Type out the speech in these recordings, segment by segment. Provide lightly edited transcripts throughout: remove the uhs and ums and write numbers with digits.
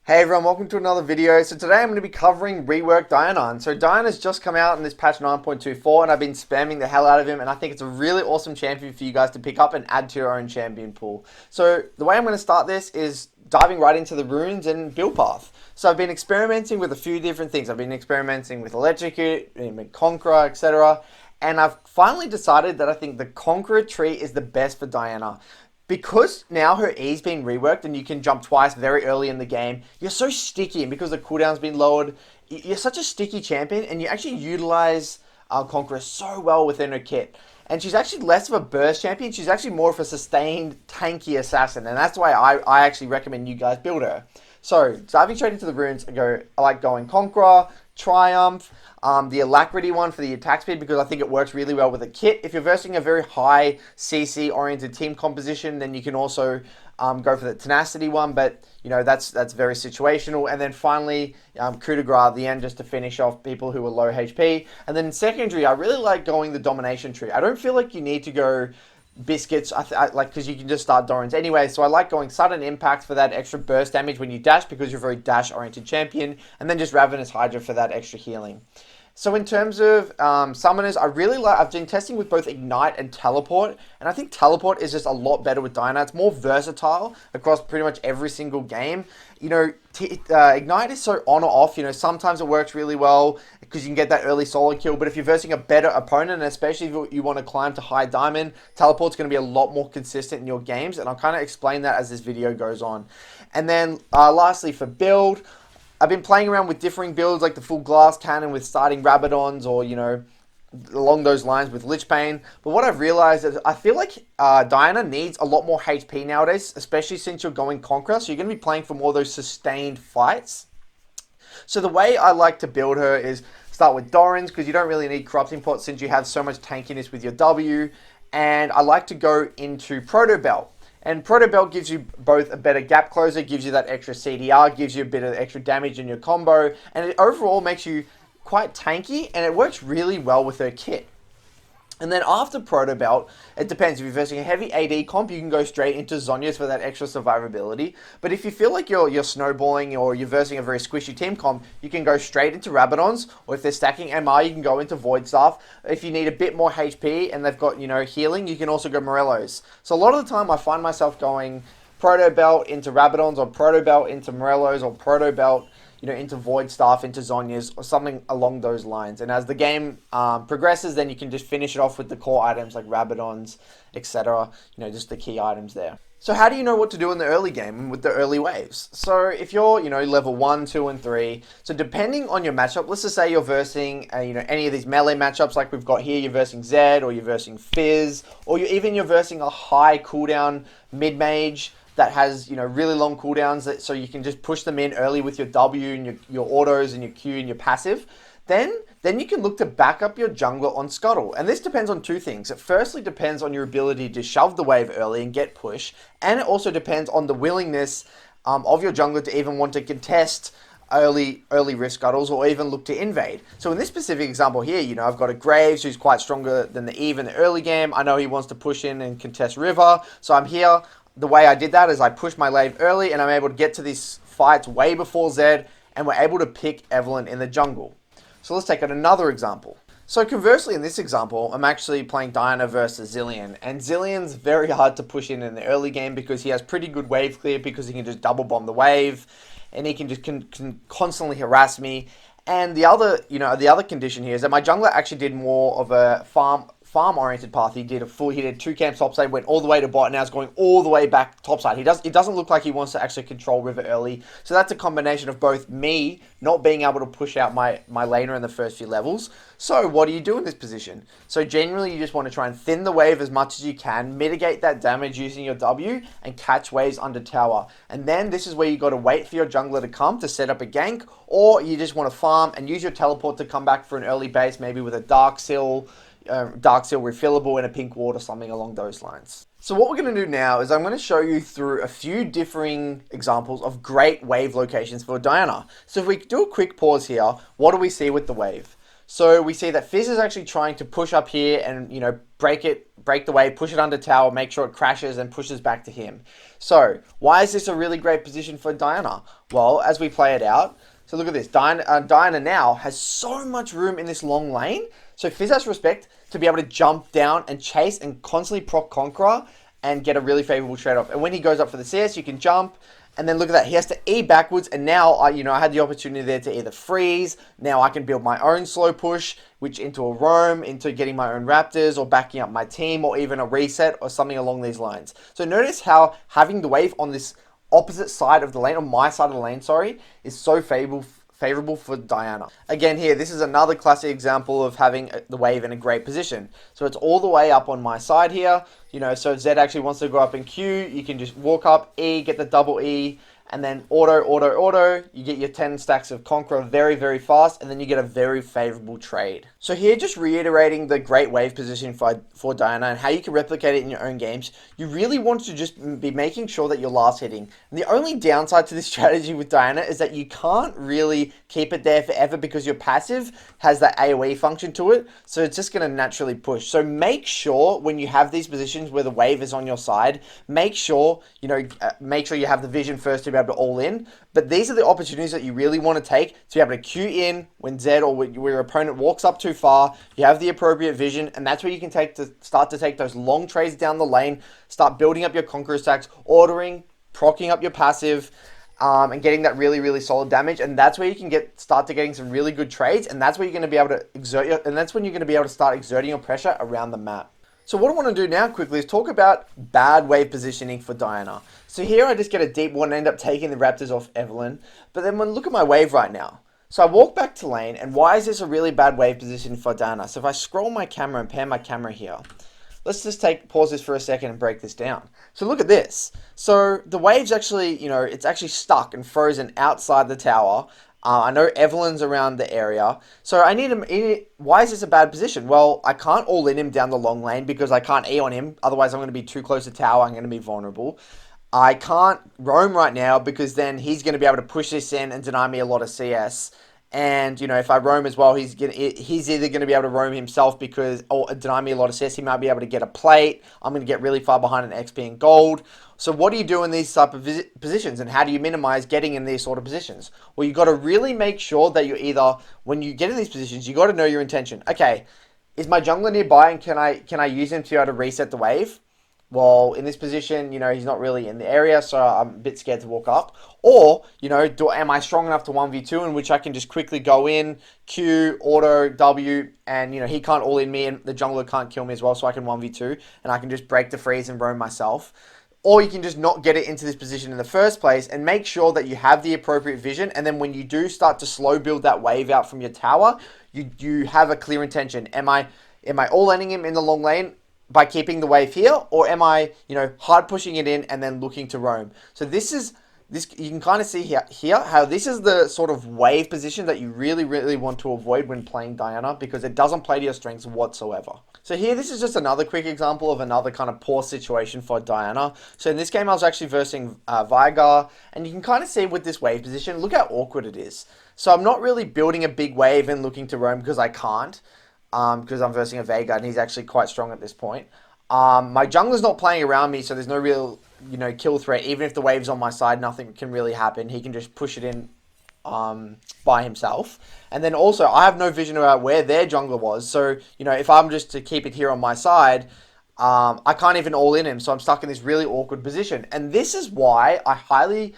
Hey everyone, welcome to another video. So today I'm going to be covering Rework Diana. And so Diana's just come out in this patch 9.24 and I've been spamming the hell out of him, and I think it's a really awesome champion for you guys to pick up and add to your own champion pool. So the way I'm going to start this is diving right into the runes and build path. So I've been experimenting with a few different things. I've been experimenting with Electrocute, Conqueror, etc. And I've finally decided that I think the Conqueror tree is the best for Diana. Because now her E's been reworked and you can jump twice very early in the game, you're so sticky, and because the cooldown's been lowered, you're such a sticky champion, and you actually utilize Conqueror so well within her kit. And she's actually less of a burst champion, she's actually more of a sustained, tanky assassin, and that's why I actually recommend you guys build her. So, diving straight into the runes, I like going Conqueror, Triumph, the Alacrity one for the attack speed because I think it works really well with a kit. If you're versing a very high CC oriented team composition, then you can also go for the Tenacity one, but you know that's very situational. And then finally, Coup de Grace at the end just to finish off people who are low HP. And then in secondary, I really like going the Domination tree. I don't feel like you need to go Biscuits, like, because you can just start Dorans anyway. So I like going Sudden Impact for that extra burst damage when you dash because you're a very dash oriented champion, and then just Ravenous Hydra for that extra healing. So in terms of summoners, I've been testing with both Ignite and Teleport, and I think Teleport is just a lot better with Diana. It's more versatile across pretty much every single game. You know, Ignite is so on or off. You know, sometimes it works really well because you can get that early solo kill, but if you're versing a better opponent, and especially if you want to climb to high diamond, Teleport's going to be a lot more consistent in your games, and I'll kind of explain that as this video goes on. And then lastly, for build, I've been playing around with differing builds like the full glass cannon with starting Rabadons, or, you know, along those lines with Lich Bane. But what I've realized is I feel like Diana needs a lot more HP nowadays, especially since you're going Conqueror. So you're going to be playing for more of those sustained fights. So the way I like to build her is start with Dorans because you don't really need Corrupting Pot since you have so much tankiness with your W. And I like to go into Proto Belt. And Proto Belt gives you both a better gap closer, gives you that extra CDR, gives you a bit of extra damage in your combo, and it overall makes you quite tanky, and it works really well with her kit. And then after Proto Belt, it depends. If you're versing a heavy AD comp, you can go straight into Zhonya's for that extra survivability. But if you feel like you're snowballing or you're versing a very squishy team comp, you can go straight into Rabadons, or if they're stacking MR, you can go into Void Staff. If you need a bit more HP and they've got, you know, healing, you can also go Morellos. So a lot of the time I find myself going Proto Belt into Rabadons, or Proto Belt into Morellos, or Proto Belt, you know, into Void Staff, into Zhonya's, or something along those lines. And as the game progresses, then you can just finish it off with the core items like Rabadons, etc. You know, just the key items there. So how do you know what to do in the early game with the early waves? So if you're, you know, level 1, 2, and 3, so depending on your matchup, let's just say you're versing, you know, any of these melee matchups like we've got here, you're versing Zed, or you're versing Fizz, or you're versing a high cooldown mid-mage that has, you know, really long cooldowns, so you can just push them in early with your W and your autos and your Q and your passive, then you can look to back up your jungler on Scuttle. And this depends on two things. It firstly depends on your ability to shove the wave early and get push, and it also depends on the willingness of your jungler to even want to contest early risk scuttles, or even look to invade. So in this specific example here, you know, I've got a Graves who's quite stronger than the Eve in the early game. I know he wants to push in and contest River, so I'm here. The way I did that is I pushed my wave early, and I'm able to get to these fights way before Zed, and we're able to pick Evelynn in the jungle. So let's take another example. So conversely, in this example, I'm actually playing Diana versus Zilean, and Zilean's very hard to push in the early game because he has pretty good wave clear, because he can just double bomb the wave, and he can just can constantly harass me. And the other condition here is that my jungler actually did more of a farm-oriented path. He did 2 camps topside, went all the way to bot, and now is going all the way back topside. It doesn't look like he wants to actually control River early. So that's a combination of both me not being able to push out my laner in the first few levels. So what do you do in this position? So generally you just want to try and thin the wave as much as you can, mitigate that damage using your W, and catch waves under tower. And then this is where you got to wait for your jungler to come to set up a gank, or you just want to farm and use your teleport to come back for an early base, maybe with a Dark Seal refillable and a pink ward or something along those lines. So what we're going to do now is I'm going to show you through a few differing examples of great wave locations for Diana. So if we do a quick pause here, what do we see with the wave? So we see that Fizz is actually trying to push up here and, break the wave, push it under tower, make sure it crashes and pushes back to him. So why is this a really great position for Diana? Well, as we play it out, so look at this. Diana now has so much room in this long lane. So Fizz has respect to be able to jump down and chase and constantly proc Conqueror and get a really favorable trade-off. And when he goes up for the CS, you can jump. And then look at that. He has to E backwards. And now, I had the opportunity there to either freeze. Now I can build my own slow push, which into a roam, into getting my own Raptors, or backing up my team, or even a reset, or something along these lines. So notice how having the wave on this opposite side of the lane, on my side of the lane, sorry, is so favorable for Diana. Again here, this is another classic example of having the wave in a great position. So it's all the way up on my side here, so Zed actually wants to go up in Q, you can just walk up, E, get the double E, and then auto, you get your 10 stacks of Conqueror very, very fast, and then you get a very favorable trade. So here, just reiterating the great wave position for Diana and how you can replicate it in your own games, you really want to just be making sure that you're last hitting. And the only downside to this strategy with Diana is that you can't really keep it there forever because your passive has that AoE function to it, so it's just going to naturally push. So make sure when you have these positions where the wave is on your side, make sure you have the vision first to be able to all in. But these are the opportunities that you really want to take to be able to Q in when Zed or when your opponent walks up too far. You have the appropriate vision, and that's where you can start to take those long trades down the lane, start building up your Conqueror stacks, ordering, procking up your passive, and getting that really, really solid damage. And that's where you can start to getting some really good trades, and that's where you're going to be able to that's when you're going to be able to start exerting your pressure around the map. So what I want to do now quickly is talk about bad wave positioning for Diana. So here I just get a deep one and end up taking the Raptors off Evelyn. But then look at my wave right now. So I walk back to lane, and why is this a really bad wave position for Diana? So if I scroll my camera and pan my camera here, let's just pause this for a second and break this down. So look at this. So the wave's actually, it's actually stuck and frozen outside the tower. I know Evelyn's around the area. So why is this a bad position? Well, I can't all in him down the long lane because I can't E on him. Otherwise, I'm going to be too close to tower. I'm going to be vulnerable. I can't roam right now because then he's going to be able to push this in and deny me a lot of CS. And, if I roam as well, he's either going to be able to roam himself or deny me a lot of CS. He might be able to get a plate. I'm going to get really far behind an XP and gold. So what do you do in these type of positions, and how do you minimize getting in these sort of positions? Well, you got to really make sure that when you get in these positions, you got to know your intention. Okay, is my jungler nearby, and can I use him to be able to reset the wave? Well, in this position, he's not really in the area, so I'm a bit scared to walk up. Or, am I strong enough to 1v2 in which I can just quickly go in, Q, auto, W, and, he can't all in me and the jungler can't kill me as well, so I can 1v2 and I can just break the freeze and roam myself. Or you can just not get it into this position in the first place and make sure that you have the appropriate vision, and then when you do start to slow build that wave out from your tower, you have a clear intention. Am I all-ending him in the long lane by keeping the wave here, or am I, hard pushing it in and then looking to roam? So this you can kind of see here how this is the sort of wave position that you really, really want to avoid when playing Diana, because it doesn't play to your strengths whatsoever. So here, this is just another quick example of another kind of poor situation for Diana. So in this game, I was actually versing Veigar, and you can kind of see with this wave position, look how awkward it is. So I'm not really building a big wave and looking to roam because I can't. Because I'm versing a Veigar and he's actually quite strong at this point. My jungler's not playing around me, so there's no real, kill threat. Even if the wave's on my side, nothing can really happen. He can just push it in by himself. And then also, I have no vision about where their jungler was. So, if I'm just to keep it here on my side, I can't even all in him. So I'm stuck in this really awkward position. And this is why I highly,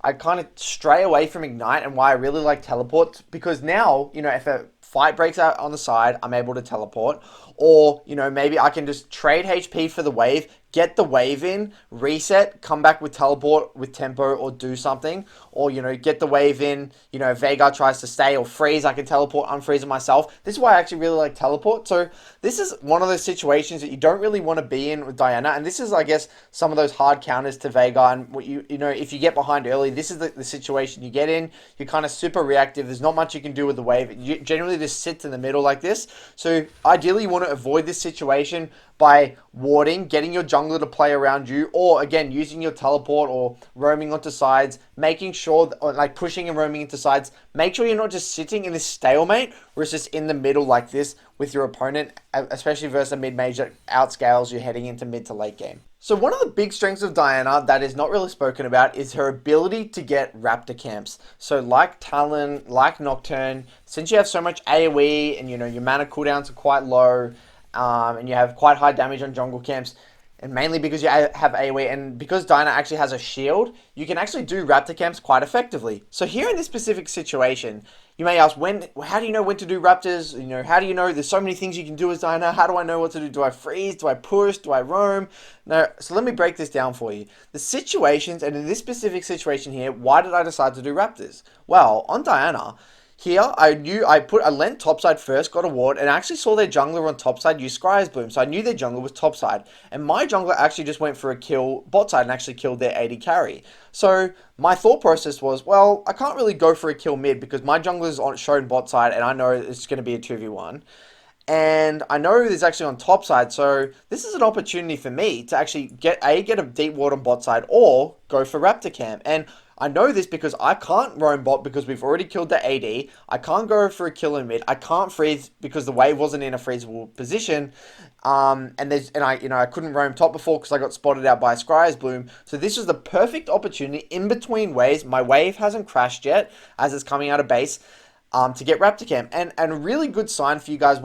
I kind of stray away from Ignite, and why I really like teleport. Because now, if a fight breaks out on the side, I'm able to teleport. Or, maybe I can just trade HP for the wave, get the wave in, reset, come back with teleport, with tempo, or do something. Or, get the wave in, if Veigar tries to stay or freeze, I can teleport, unfreeze it myself. This is why I actually really like teleport. So this is one of those situations that you don't really want to be in with Diana. And this is, I guess, some of those hard counters to Veigar. And what if you get behind early, this is the situation you get in. You're kind of super reactive. There's not much you can do with the wave. It generally just sits in the middle like this. So ideally, you want to avoid this situation by warding, getting your jungler to play around you, or again, using your teleport or roaming onto sides, making sure, or like pushing and roaming into sides, make sure you're not just sitting in this stalemate where it's just in the middle like this with your opponent, especially versus a mid-mage that outscales you heading into mid to late game. So one of the big strengths of Diana that is not really spoken about is her ability to get Raptor camps. So like Talon, like Nocturne, since you have so much AoE and your mana cooldowns are quite low, and you have quite high damage on jungle camps, and mainly because you have AoE, and because Diana actually has a shield, you can actually do Raptor camps quite effectively. So here in this specific situation, you may ask, how do you know when to do Raptors? How do you know? There's so many things you can do as Diana. How do I know what to do? Do I freeze? Do I push? Do I roam? No, so let me break this down for you. The situations, and in this specific situation here, why did I decide to do Raptors? Well, on Diana, here, I lent topside first, got a ward, and I actually saw their jungler on topside use Scryer's Bloom, so I knew their jungler was topside. And my jungler actually just went for a kill botside and actually killed their AD carry. So my thought process was, well, I can't really go for a kill mid because my jungler's shown botside, and I know it's going to be a 2v1. And I know there's actually on top side, so this is an opportunity for me to actually get a deep ward on bot side or go for Raptor camp. And I know this because I can't roam bot because we've already killed the AD. I can't go for a kill in mid. I can't freeze because the wave wasn't in a freezable position. And I couldn't roam top before because I got spotted out by Scryer's Bloom. So this was the perfect opportunity in between waves. My wave hasn't crashed yet as it's coming out of base. To get Raptor camp, and a really good sign for you guys,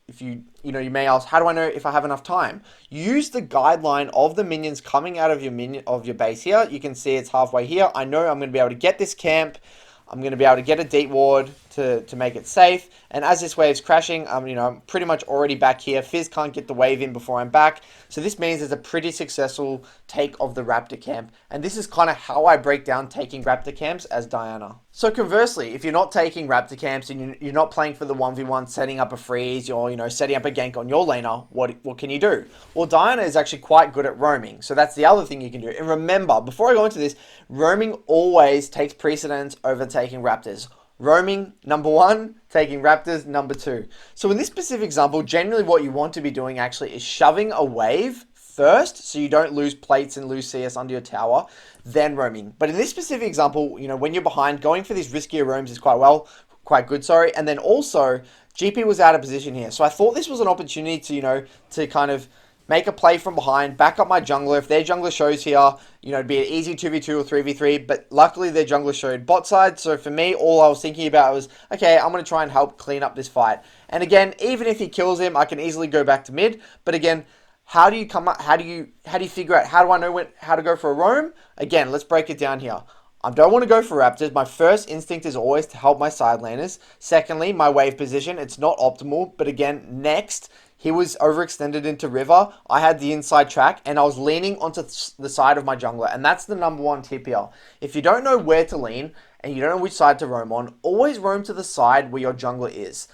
if you may ask, how do I know if I have enough time? Use the guideline of the minions coming out of your base here. You can see it's halfway here. I know I'm going to be able to get this camp. I'm going to be able to get a deep ward to make it safe. And as this wave's crashing, I'm pretty much already back here. Fizz can't get the wave in before I'm back. So this means it's a pretty successful take of the Raptor camp. And this is kind of how I break down taking Raptor camps as Diana. So conversely, if you're not taking Raptor camps and you're not playing for the 1v1, setting up a freeze, or setting up a gank on your laner, what can you do? Well, Diana is actually quite good at roaming. So that's the other thing you can do. And remember, before I go into this, roaming always takes precedence over taking Raptors. Roaming, number one, taking Raptors, number two. So in this specific example, generally what you want to be doing actually is shoving a wave first so you don't lose plates and lose CS under your tower, then roaming. But in this specific example, when you're behind, going for these riskier roams is quite good, sorry. And then also, GP was out of position here. So I thought this was an opportunity to kind of make a play from behind, back up my jungler. If their jungler shows here, it'd be an easy 2v2 or 3v3, but luckily their jungler showed bot side. So for me, all I was thinking about was, okay, I'm going to try and help clean up this fight. And again, even if he kills him, I can easily go back to mid. But again, how do you figure out, how do I know how to go for a roam? Again, let's break it down here. I don't want to go for Raptors. My first instinct is always to help my side laners. Secondly, my wave position, it's not optimal. But again, next, he was overextended into river. I had the inside track and I was leaning onto the side of my jungler. And that's the number one tip here. If you don't know where to lean and you don't know which side to roam on, always roam to the side where your jungler is.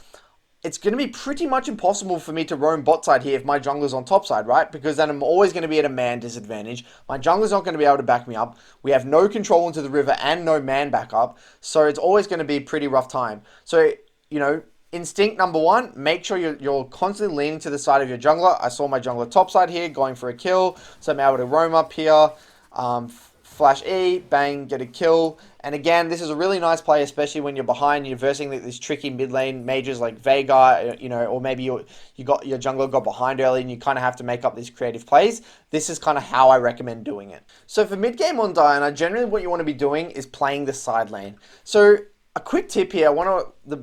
It's going to be pretty much impossible for me to roam bot side here if my jungler's on top side, right? Because then I'm always going to be at a man disadvantage. My jungler's not going to be able to back me up. We have no control into the river and no man backup. So it's always going to be a pretty rough time. So, instinct number one, make sure you're constantly leaning to the side of your jungler. I saw my jungler top side here going for a kill. So I'm able to roam up here. Flash E, bang, get a kill. And again, this is a really nice play, especially when you're behind, you're versing these tricky mid lane mages like Veigar, or maybe your jungler got behind early and you kind of have to make up these creative plays. This is kind of how I recommend doing it. So for mid game on Diana, generally what you want to be doing is playing the side lane. So a quick tip here,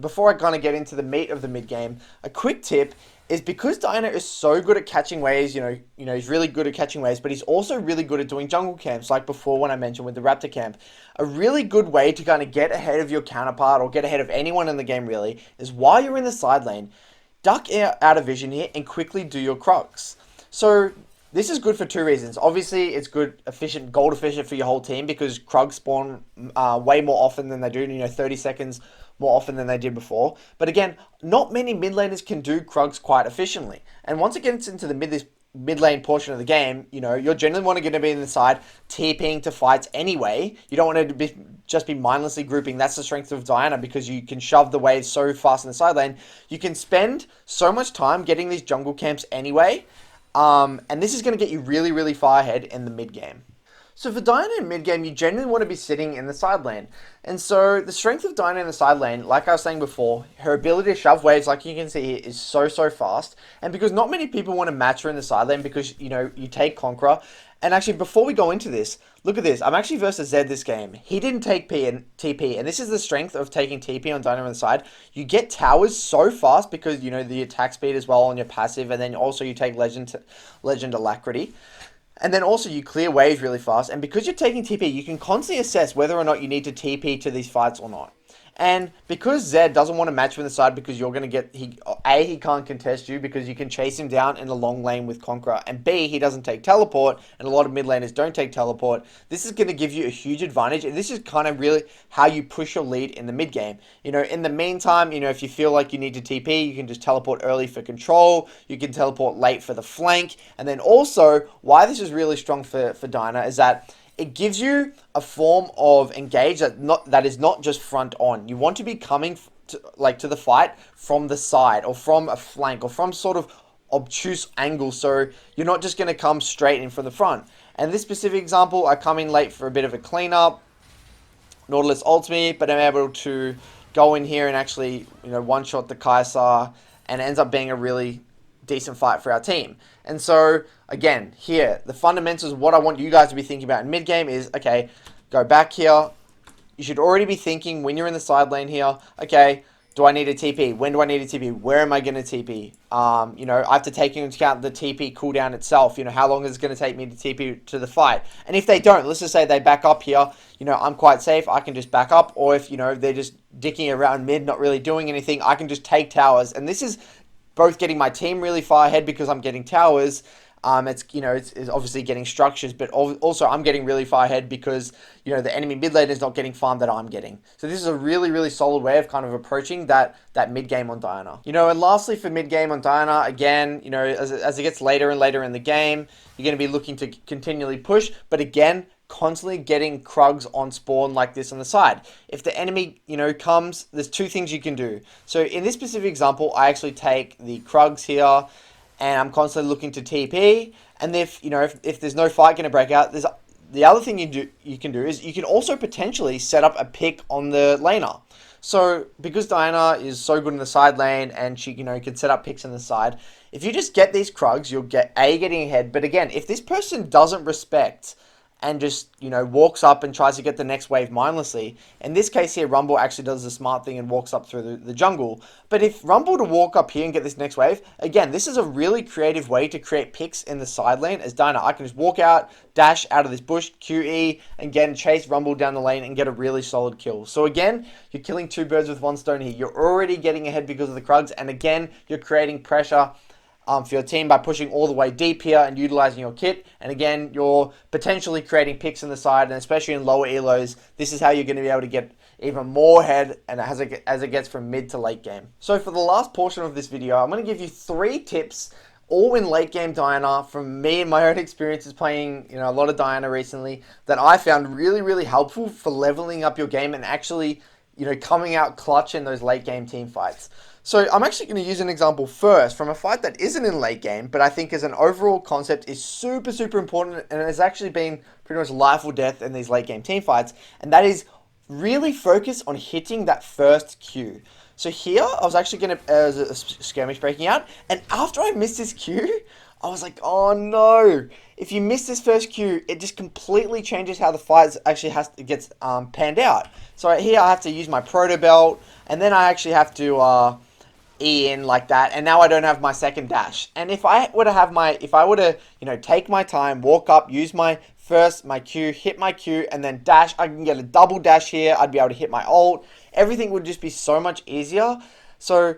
before I kind of get into the meat of the mid game, a quick tip is because Diana is so good at catching waves, he's really good at catching waves, but he's also really good at doing jungle camps, like before when I mentioned with the Raptor camp. A really good way to kind of get ahead of your counterpart or get ahead of anyone in the game really is while you're in the side lane, duck out of vision here and quickly do your Krugs. So this is good for two reasons. Obviously, it's good, gold efficient for your whole team because Krugs spawn way more often than they do, 30 seconds more often than they did before. But again, not many mid laners can do Krugs quite efficiently. And once it gets into the mid lane portion of the game, you're generally going to be in the side TPing to fights anyway. You don't want to be just be mindlessly grouping. That's the strength of Diana, because you can shove the waves so fast in the side lane. You can spend so much time getting these jungle camps anyway, and this is going to get you really, really far ahead in the mid game. So for Diana in mid game, you generally want to be sitting in the side lane. And so the strength of Diana in the side lane, like I was saying before, her ability to shove waves, like you can see here, is so fast. And because not many people want to match her in the side lane, because, you know, you take Conqueror. And actually, before we go into this, look at this. I'm actually versus Zed this game. He didn't take TP, and this is the strength of taking TP on Diana on the side. You get towers so fast because, you know, the attack speed as well on your passive, and then also you take Legend Alacrity. And then also you clear waves really fast. And because you're taking TP, you can constantly assess whether or not you need to TP to these fights or not. And because Zed doesn't want to match you on the side because you're going to get... he can't contest you because you can chase him down in the long lane with Conqueror. And B, he doesn't take teleport. And a lot of mid laners don't take teleport. This is going to give you a huge advantage. And this is kind of really how you push your lead in the mid game. You know, in the meantime, you know, if you feel like you need to TP, you can just teleport early for control. You can teleport late for the flank. And then also, why this is really strong for Diana is that it gives you a form of engage that is not just front on. You want to be coming to the fight from the side or from a flank or from sort of obtuse angle. So you're not just going to come straight in from the front. And this specific example, I come in late for a bit of a cleanup. Nautilus ults me, but I'm able to go in here and actually, you know, one-shot the Kai'Sa, and it ends up being a really decent fight for our team. And so, again, here, the fundamentals of what I want you guys to be thinking about in mid-game is, okay, go back here. You should already be thinking when you're in the side lane here, okay, do I need a TP? When do I need a TP? Where am I going to TP? You know, I have to take into account the TP cooldown itself. You know, how long is it going to take me to TP to the fight? And if they don't, let's just say they back up here, you know, I'm quite safe. I can just back up. Or if, you know, they're just dicking around mid, not really doing anything, I can just take towers. And this is both getting my team really far ahead because I'm getting towers. It's, you know, it's obviously getting structures, but also I'm getting really far ahead because, you know, the enemy mid lane is not getting farm that I'm getting. So this is a really, really solid way of kind of approaching that mid game on Diana. You know, and lastly for mid game on Diana, again, you know, as it gets later and later in the game, you're going to be looking to continually push, but again, constantly getting Krugs on spawn like this on the side. If the enemy, you know, comes, there's two things you can do. So in this specific example, I actually take the Krugs here, and I'm constantly looking to TP. And if, you know, if there's no fight going to break out, there's the other thing you can do is you can also potentially set up a pick on the laner. So because Diana is so good in the side lane and she, you know, can set up picks on the side, if you just get these Krugs, you'll get getting ahead. But again, if this person doesn't respect and just, you know, walks up and tries to get the next wave mindlessly. In this case here, Rumble actually does the smart thing and walks up through the jungle. But if Rumble to walk up here and get this next wave, again, this is a really creative way to create picks in the side lane as Diana. I can just walk out, dash out of this bush, QE, and again, chase Rumble down the lane and get a really solid kill. So again, you're killing two birds with one stone here. You're already getting ahead because of the Krugs, and again, you're creating pressure for your team by pushing all the way deep here and utilizing your kit. And again, you're potentially creating picks in the side, and especially in lower elos, this is how you're going to be able to get even more head and as it gets from mid to late game. So for the last portion of this video, I'm going to give you 3 tips all in late game Diana from me and my own experiences playing, you know, a lot of Diana recently that I found really, really helpful for leveling up your game and actually, you know, coming out clutch in those late game team fights. So I'm actually going to use an example first from a fight that isn't in late game, but I think as an overall concept is super, super important and has actually been pretty much life or death in these late game team fights. And that is really focus on hitting that first Q. So here, I was actually going to, a skirmish breaking out, and after I missed this Q, I was like, oh no. If you miss this first Q, it just completely changes how the fight actually gets panned out. So right here, I have to use my proto belt, and then I actually have to E in like that, and now I don't have my second dash. And if I were to you know, take my time, walk up, use my Q, hit my Q, and then dash, I can get a double dash here, I'd be able to hit my ult. Everything would just be so much easier. So,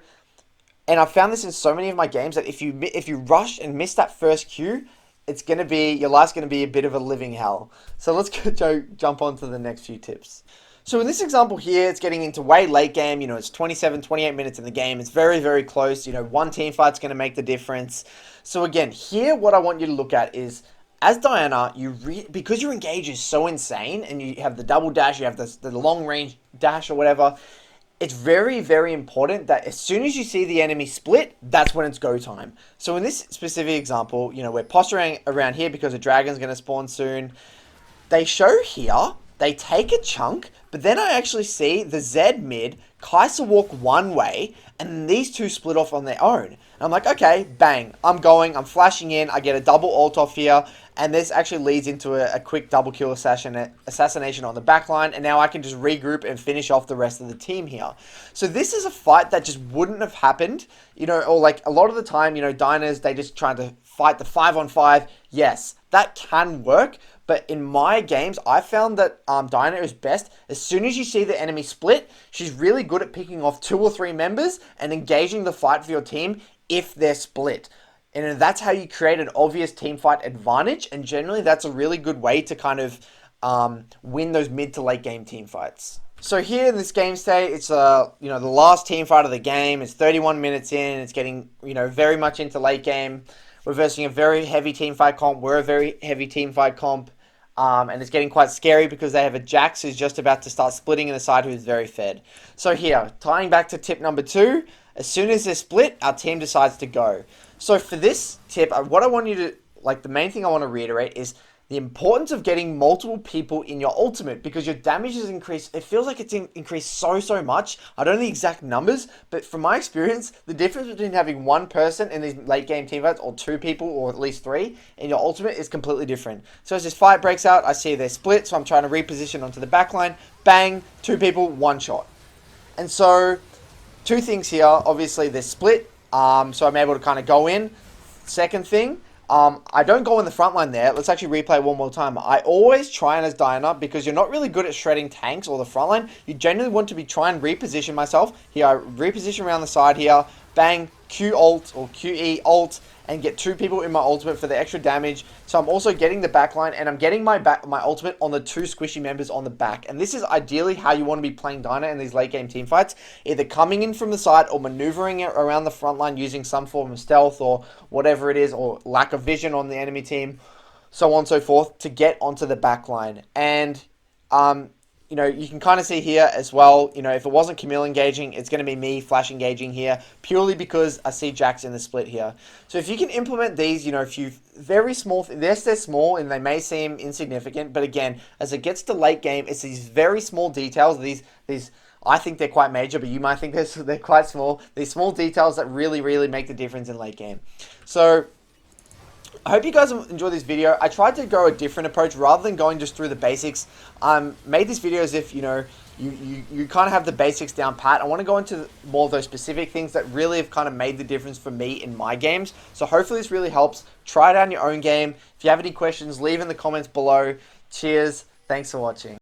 and I've found this in so many of my games that if you rush and miss that first Q, it's gonna be, your life's gonna be a bit of a living hell. So let's go jump on to the next few tips. So in this example here, it's getting into way late game. You know, it's 27, 28 minutes in the game. It's very, very close. You know, one team fight's going to make the difference. So again, here, what I want you to look at is as Diana, because your engage is so insane, and you have the double dash, you have the long range dash or whatever, it's very, very important that as soon as you see the enemy split, that's when it's go time. So in this specific example, we're posturing around here because a dragon's going to spawn soon. They show here, they take a chunk, but then I actually see the Zed mid, Kai'Sa walk one way, and these two split off on their own. And I'm like, okay, bang, I'm flashing in, I get a double ult off here, and this actually leads into a quick double kill assassination on the backline, and now I can just regroup and finish off the rest of the team here. So this is a fight that just wouldn't have happened, or like a lot of the time, Diners, they just trying to fight the 5-on-5. Yes, that can work, but in my games, I found that Diana is best. As soon as you see the enemy split, she's really good at picking off 2 or 3 members and engaging the fight for your team if they're split. And that's how you create an obvious team fight advantage. And generally, that's a really good way to kind of win those mid to late game team fights. So here in this game state, it's the last team fight of the game. It's 31 minutes in. It's getting very much into late game. We're versing a very heavy team fight comp. We're a very heavy team fight comp. And it's getting quite scary because they have a Jax who's just about to start splitting in the side who's very fed. So here, tying back to tip number 2, as soon as they're split, our team decides to go. So for this tip, what I want you to, the main thing I want to reiterate is the importance of getting multiple people in your ultimate, because your damage is increased. It feels like it's increased so much. I don't know the exact numbers, but from my experience, the difference between having one person in these late game team fights or 2 people or at least 3 in your ultimate is completely different. So as this fight breaks out, I see they're split, so I'm trying to reposition onto the backline. Bang, 2 people, 1 shot. And so 2 things here. Obviously, they're split, so I'm able to kind of go in. Second thing, I don't go in the front line there. Let's actually replay one more time. I always try and as Diana, because you're not really good at shredding tanks or the front line. You generally want to try and reposition myself. Here, I reposition around the side here. Bang, Q ult or QE ult, and get 2 people in my ultimate for the extra damage. So I'm also getting the backline, and I'm getting my ultimate on the 2 squishy members on the back. And this is ideally how you want to be playing Diana in these late game team fights. Either coming in from the side or maneuvering around the front line using some form of stealth or whatever it is, or lack of vision on the enemy team, so on and so forth, to get onto the backline. And you can kind of see here as well, if it wasn't Camille engaging, it's going to be me flash engaging here, purely because I see Jax in the split here. So if you can implement these, a few very small, yes, they're small and they may seem insignificant, but again, as it gets to late game, it's these very small details, these I think they're quite major, but you might think they're quite small. These small details that really, really make the difference in late game. So I hope you guys enjoyed this video. I tried to go a different approach rather than going just through the basics. Made this video as if, you kind of have the basics down pat. I want to go into more of those specific things that really have kind of made the difference for me in my games. So hopefully this really helps. Try it out in your own game. If you have any questions, leave in the comments below. Cheers. Thanks for watching.